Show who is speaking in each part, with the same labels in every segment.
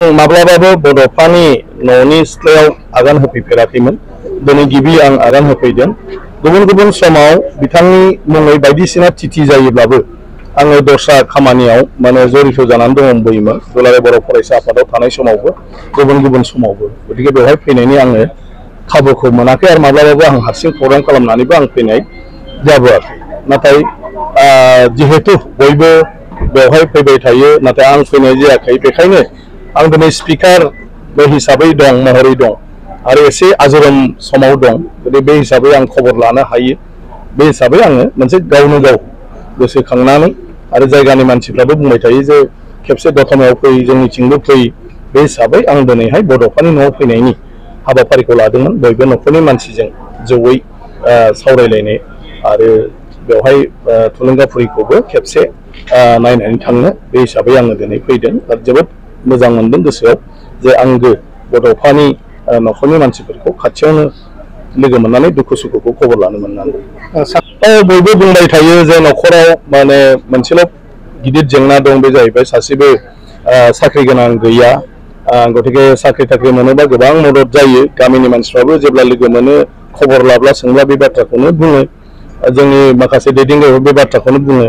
Speaker 1: माब्लाबाबो बड'फानि न'नि सिथ्लायाव आगान होफैफेराखैमोन। दिनै गिबि आं आगान होफैदों। गुबुन गुबुन समाव बिथांनि मुङै बायदिसिना थिथि जायोब्लाबो आङो दस्रा खामानियाव माने जड़ित जानानै दंबोयोमोन। दुलाराय बर' फरायसा आफादाव थानाय समावबो गुबुन गुबुन समावबो। गतिके बेवहाय फैनायनि आङो खाबुखौ मोनाखै आरो माब्लाबाबो आं हारसिं प्रग्राम खालामनानैबो आं फैनाय जाबोआखै। नाथाय जिहेतु बयबो बेवहाय फैबाय थायो नाथाय आं फैनाय जायाखै, बेखायनो आं दिनै स्पिकार हिसाबै दं महरै दं आरो एसे आजोरोम समाव दं। बे हिसाबै आं खबर लानो हायो। बे हिसाबै आङो मोनसे गावनो गाव गोसोखांनानै आरो जायगानि मानसिफ्राबो बुंबाय थायो जे खेबसे दतमायाव फै, जोंनिथिंबो फै। बे हिसाबै आं दिनैहाय बड'फानि न'आव फैनायनि हाबाफारिखौ लादोंमोन। बयबो न'खरनि मानसिजों जयै सावरायलायनाय आरो बेवहाय थुलुंगाफुरिखौबो खेबसे नायनानै थांनो बे हिसाबै आङो दिनै फैदों आरो जोबोद मोजां मोनदों गोसोआव जे आंगो बड'फानि न'खरनि मानसिफोरखौ खाथियावनो लोगो मोननानै दुखु सुखुखौ खबर लानो मोननानै। बयबो बुंबाय थायो जे न'खराव माने मोनसेल' गिदिर जेंना दं, बे जाहैबाय सासेबो साख्रि गोनां गैया। गतिके साख्रि थाख्रि मोनोबा गोबां मदद जायो। गामिनि मानसिफ्राबो जेब्ला लोगो मोनो खबर लाब्ला सोंब्ला बे बाथ्राखौनो बुङो। जोंनि माखासे दैदेनगिरिफोर बे बाथ्राखौनो बुङो।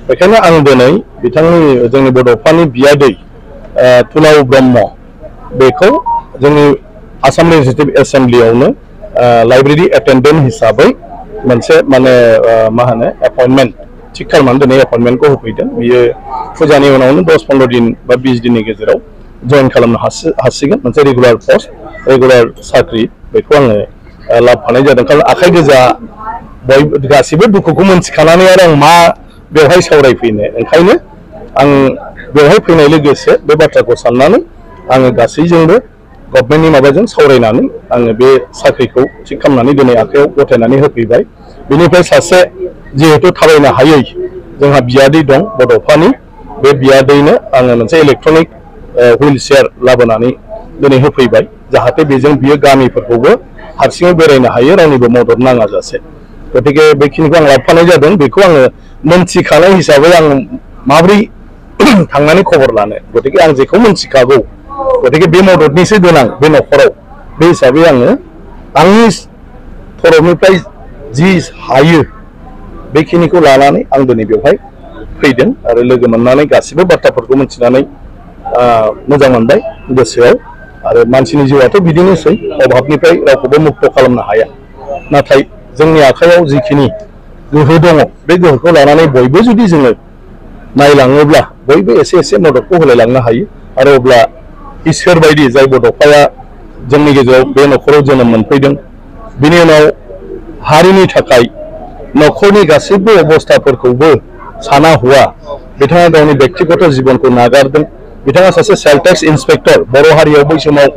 Speaker 1: बेखायनो आं दिनै बिथांनि जोंनि बड'फानि बियादै तुलाव ब्रह्म बेखौ जोंनि आसाम लेजिस्लेटिभ एसेम्ब्लियावनो लाइब्रेरि एटेन्डेन्ट हिसाबै मोनसे माने मा होनो एपइन्टमेन्ट थिग खालामनानै दिनै एपइन्टमेन्टखौ होफैदों। बियो फुजानि उनावनो 10-15 दिन बा 20 दिननि गेजेराव जइन खालामनो हासिगोन। मोनसे रेगुलार पस्ट, रेगुलार साख्रि, बेखौ आङो लाबोफानाय जादों। खारन आखाइ गोजा बयबो गासिबो दुखुखौ मोनथिखानानै आरो आं मा बेवहाय सावरायफैनो, ओंखायनो आं बेवहाय फैनाय लोगोसे बे बाथ्राखौ साननानै आङो गासैजोंबो गभर्नमेन्टनि माबाजों सावरायनानै आङो बे साख्रिखौ थिग खालामनानै दिनै आखायाव गथायनानै होफैबाय। बेनिफ्राय सासे जिहेतु थाबायनो हायै जोंहा बियादै दं बड'फानि, बे बियादैनो आङो मोनसे इलेक्ट्रनिक हुइल चेयार लाबोनानै दिनै होफैबाय, जाहाथे बेजों बियो गामिफोरखौबो हारसिङै बेरायनो हायो, रावनिबो मदद नाङा जासे। गतिके बेखिनिखौ आं लाबोफानाय जादों। बेखौ आङो मोनथिखानाय हिसाबै आं माब्रै थांनानै खबर लानो, गतिके आं जेखौ मोनथिखागौ, गतिके बे मददनिसो गोनां बे न'खराव। बे हिसाबै आङो आंनि तरफनिफ्राय जि हायो बेखिनिखौ लानानै आं दिनै बेवहाय फैदों आरो लोगो मोननानै गासिबो बाथ्राफोरखौ मिथिनानै मोजां मोनबाय गोसोआव। आरो मानसिनि जिउआथ' बिदिनोसै, अभाबनिफ्राय रावखौबो मुक्त खालामनो हाया। नाथाय जोंनि आखायाव जिखिनि गोहो दङ बे गोहोखौ लानानै बयबो जुदि जोङो नायलाङोब्ला बयबो एसे एसे मददखौ होलायलांनो हायो। आरो अब्ला इसोर बायदि जाय बड'फाया जोंनि गेजेराव बे न'खराव जोनोम मोनफैदों, बिनि उनाव हारिनि थाखाय न'खरनि गासैबो अबस्थाफोरखौबो साना हुआ बिथाङा गावनि बेक्तिगत जिबनखौ नागारदों। बिथाङा सासे सेल टेक्स इन्सपेक्टर, बर' हारियाव बै समाव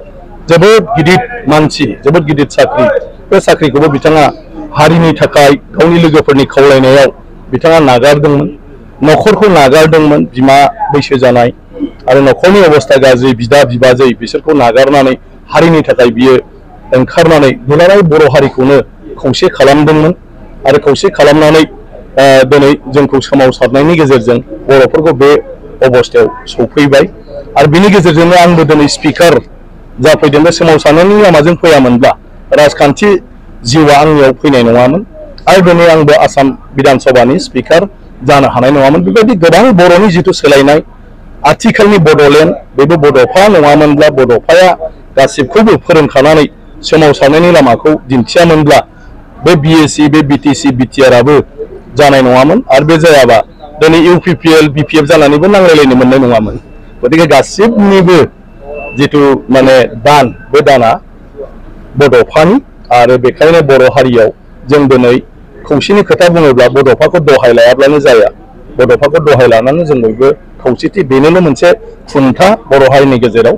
Speaker 1: जोबोद गिदिर मानसि, जोबोद गिदिर साख्रि। बे साख्रिखौबो बिथाङा हारिनि थाखाय गावनि लोगोफोरनि खावलायनायाव बिथाङा नागारदोंमोन, न'खरखौ नागारदोंमोन। बिमा बैसो जानाय आरो न'खरनि अबस्था गाज्रि बिदा बिबाजै बिसोरखौ नागारनानै हारिनि थाखाय बियो ओंखारनानै दुलाराय बर' हारिखौनो खौसे खालामदोंमोन आरो खौसे खालामनानै दिनै जोंखौ सोमावसारनायनि गेजेरजों बर'फोरखौ बे अबस्थायाव सौफैबाय। आरो बिनि गेजेरजोंनो आंबो दिनै स्पिकार जाफैदों। बे सोमावसारनायनि लामाजों फैयामोनब्ला राजखान्थि जिउआ आंनियाव फैनाय नङामोन आरो दिनै आंबो आसाम बिधान सभानि स्पिकार जानो हानाय नङामोन। बेबायदि गोबां बर'नि जिथु सोलायनाय आथिखालनि बड'लेण्ड, बेबो बड'फा नङामोनब्ला, बड'फाया गासिबखौबो फोरोंखानानै सोमावसारनायनि लामाखौ दिन्थियामोनब्ला बे बिएसि, बे बिटिसि, बिटिआरआबो जानाय नङामोन। आरो बे जायाबा दिनै इउपिपिएल, बिपिएफ जानानैबो नांलायलायनो मोननाय नङामोन। गतिके गासिबनिबो जिथु माने दान, बे दाना बड'फानि। आरो बेखायनो बर' हारियाव जों दिनै खौसेनि खोथा बुङोब्ला बड'फाखौ दहाय लायाब्लानो जाया। बड'फाखौ दहाय लानानै जों बयबो खौसेथि, बेनोनो मोनसे खुन्था बर' हारिनि गेजेराव।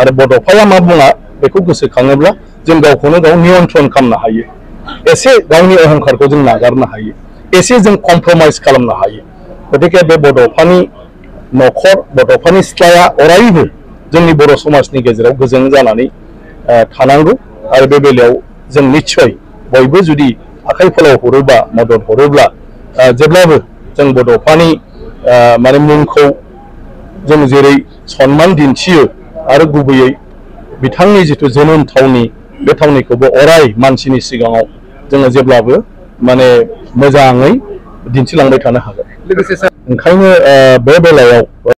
Speaker 1: आरो बड'फाया मा बुङा बेखौ गोसोखाङोब्ला जों गावखौनो गाव नियन्त्रण खालामनो हायो, एसे गावनि अहंखारखौ जों नागारनो हायो, एसे जों कमप्रमाइज खालामनो हायो। गतिके बे बड'फानि न'खर, बड'फानि सिथ्लाया अरायबो जोंनि बर' समाजनि गेजेराव गोजों जानानै थानांगौ। आरो बे बेलायाव जों निस्सय बयबो जुदि आखाइ फोलाव हरोबा, मदद हरोब्ला जेब्लाबो जों बड'फानि माने मुंखौ जों जेरै सनमान दिन्थियो आरो गुबैयै बिथांनि जिथु जोनोम थावनि बे थावनिखौबो अराय मानसिनि सिगाङाव जोङो जेब्लाबो माने मोजाङै दिन्थिलांबाय थानो हागोन। ओंखायनो बे बेलायाव